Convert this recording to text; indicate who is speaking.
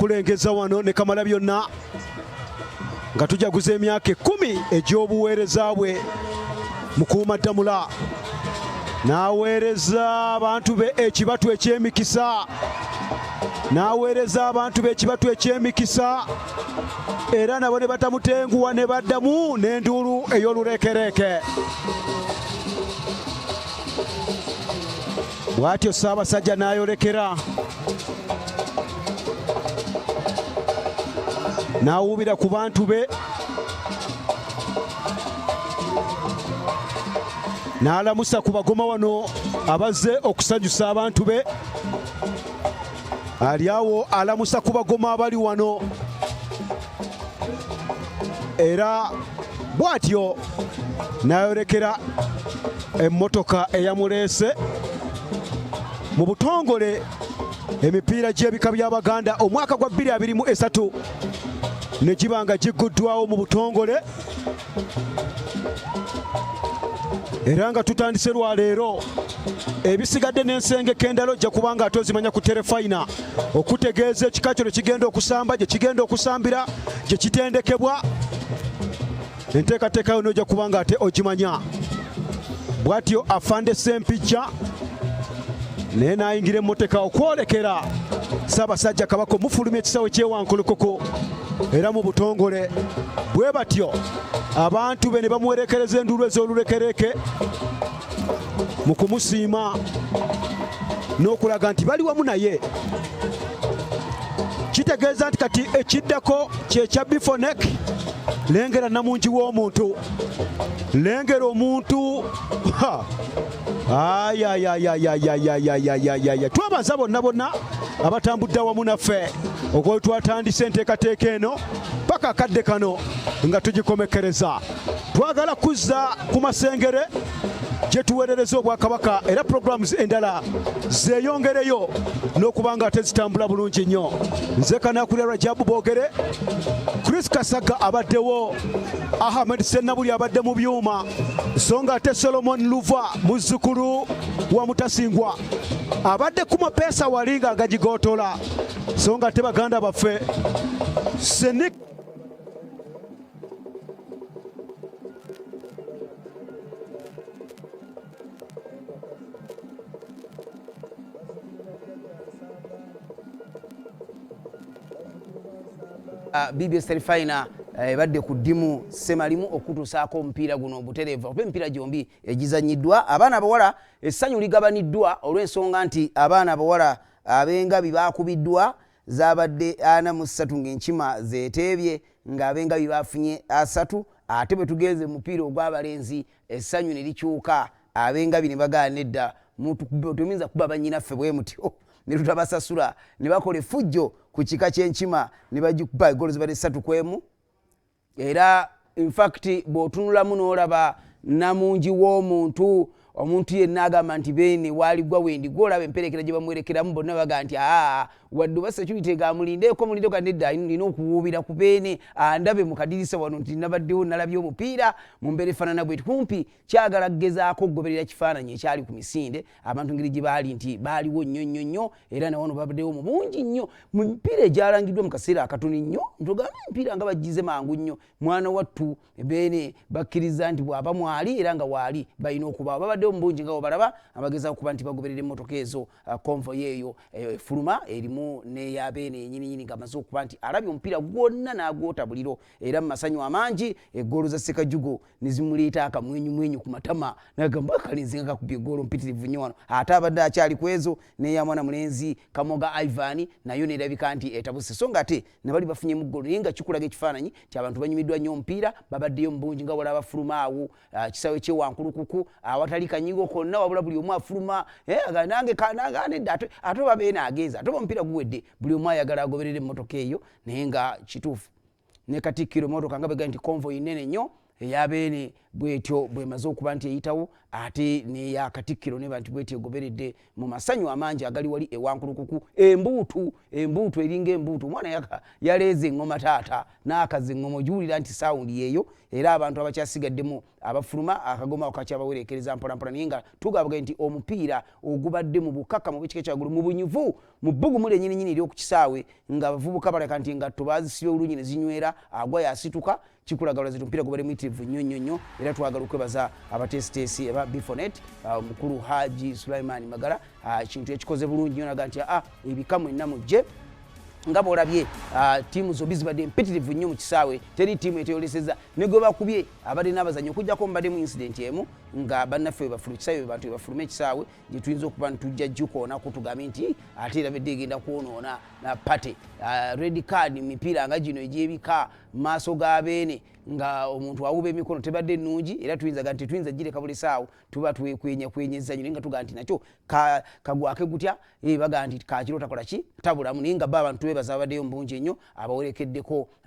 Speaker 1: akulengeza wano ne kamala byonna nga tujaguza emyaka 10 egy'obuweereza bwe mukuumaddamula n'aweereza abantu be ekibatu eky'emikisa n'aweereza abantu be ekibatu eky'emikisa era nabo ne batamutenguwa ne baddamu n'enduulu ey'olurekereke. Bw'atyo Ssaabasajja n'ayolekera n'awuubira ku bantu be n'alamusa ku bagoma wano abazze okusanyusa abantu be. Ali awo alamusa ku bagoma abali wano era bw'atyo n'ayolekera emmotoka eyamuleese mu butongole emipiira gy'ebika bya Baganda omwaka gwa 2023 ne giba nga gigguddwawo mu butongole era nga tutandise lwaleero ebisigadde n'ensengeka endala ojja kubanga ate ozimanya ku Terefayina okutegeeza ekika kyo kigenda okusamba gye kigenda okusambira gye kitendekebwa enteekateeka yonna ojja kubanga ate ogimanya. Bw'atyo afande Sempijja naye n'ayingira emmotoka okwolekera Ssaabasajja Kabaka omufulumya ekisawe ky'e Wankulukuku era mu butongole. Bwe batyo abantu be ne bamuwerekereza enduulu ez'olurekereke mu kumusiima n'okulaga nti bali wamu naye. Kitegeeza nti kati ekiddako kyekya bifonek. Lengera namungi w'omuntu, lengera omuntu twabaza bonna abatambudde awamu naffe ogwo twatandise enteekateeka eno paka akadde kano nga tugikomekereza. Twagala kuzza ku masengere gye tuweerereza Obwakabaka era programs endala zeeyongereyo n'okubanga ate zitambula bulungi nnyo. Nze Kanaakulira Rajabu Boogere, Chris Kasaga abaddewo, Ahmed Sennabuli abadde mu byuma, so nga ate Solomon Luva muzzukulu wa Mutasingwa abadde ku mapeesa wali nga gagigootola, so nga ate Baganda baffe Senik
Speaker 2: BBS Terefayina badde ku ddimu semalimu okutuusaako omupiira guno obutereevu oba emipiira gyombi egizanyiddwa. Abaana abawala essanyu ligabaniddwa olw'ensonga nti abaana abawala ab'engabi baakubiddwa zaabadde 43 ng'enkima zeeteebye ng'ab'engabi baafunye 3 ate bwe tugenze mu mupiira ogw'abalenzi essanyu ne likyuka ab'engabi ne bagaana edda tuyinza kuba bannyinaffe bwe mutyo ne tutabasasula ne bakola effujjo ku kika ky'enkima ne bagikuba egolo zibadde 3-1 era in fact bw'otunulamu n'olaba namungi w'omuntu omuntu yenna agamba nti beene waaligwa wendi gwolaba emperekera gye bamuwerekeramu bonna baga nti wadde oba security ng'amulindeeko mulinde kanedda nina okuwuubira ku beene andabe mu kadirisa wano nti nabaddewo nalabye omupiira mu mbeera efaanana bweti. Kumpi kyagala kugezaako okugoberera kifaananyi ekyali ku misinde abantu ngeri gye baali nti baaliwo nnyo era nawano babaddewo mu bungi nnyo mu mipiira egyalangiddwa mu kaseera akatono nnyo ntogambe emipiira nga bagize mangu nnyo. Mwana wattu beene bakkiriza nti bw'aba mwali era nga waali balina okuba babaddewo mu bungi nga balaba abagezaako kuba nti bagoberera emmotoka ezo konvoyi eyo efuluma erimu n'eyabeene yennyini nga amaze okuba nti alabye omupiira gwonna n'agwotabuliro era mu masanyu amangi eggoolo za Ssekajugo ne zimuleeta akamwenyumwenyu ku matama n'agamba akalenzi nga kakubye eggoolo mpitirivu nnyo wano ate abadde akyali ku ezo n'eya mwana mulenzi Kamoga Ivan nayo neerabika nti etabuse so nga ate nabali bafunyemu eggoolo naye nga kikulaga ekifaananyi ti abantu banyumiddwa nnyo omupiira babaddeyo mu bungi nga walaba fuluma awo kisawe ky'e Wankulukuku awatali kanyigo konna wabula buli omu afuluma nange nedda ate babeene agenza ate omupiira guwedde buli omu ayagala agoberera emmotoka eyo naye nga kituufu ne Katikkiro emmotoka nga begaa nti konvoyi nnene nnyo eyabeene bwetyo bwemaze okuba nti eyitawo ate neya Katikkiro neba nti bwetyo egoberedde mu masanyu amangi agali wali e Wankulukuku. Embuutu eringa embuutu omwana yaleeze engoma taata n'akaza engoma ogiwulira nti sawundi yeeyo era abantu abakyasigaddemu abafuluma akagoma okakyabawerekereza mpolampola naye nga tugabaga nti omupiira ogubadde mu bukaka mu bwekika kyagulu mu bunyuvu mu bbugu muli ennyininyini eryokukisaawe nga abavubuka baleka nti engatto bazisiba olunyi ne zinywera agwa yasituka kikulaga lwazi omupiira gubadde muyitirivu nnyo era twagala okwebaza abateesiteesi aba bifonet omukulu Haji Sulaiman Magala kintu ekikoze bulungi nnyo naga nti ebika mwenna mujje nga bwolabye ttiimu zombi zibadde mpitirivu nnyo mu kisaawe teri ttiimu eteyoleseza ne gwe bakubye abadde n'abazannyi okugjako mubaddemu incident emu nga bannaffe kisaawe bantu bebafuluma ekisaawe gye tuyinza okuba ntujja jjukoonako tugambe nti ate erabedde egenda kwonoona na pate red card mipiira nga gino egyebika maaso g'abeene nga omuntu awuba emikono tebadde nnungi era tuyinzaga nti tuyinza gireka buli saawo tuba kwenyeza nnyo naye nga tugaa nti nakyo kagwake gutya bagaa nti kakiro takola ki tabulamu naye nga bo abantu bebaza babaddeyo mu bungi ennyo abawerekeddeko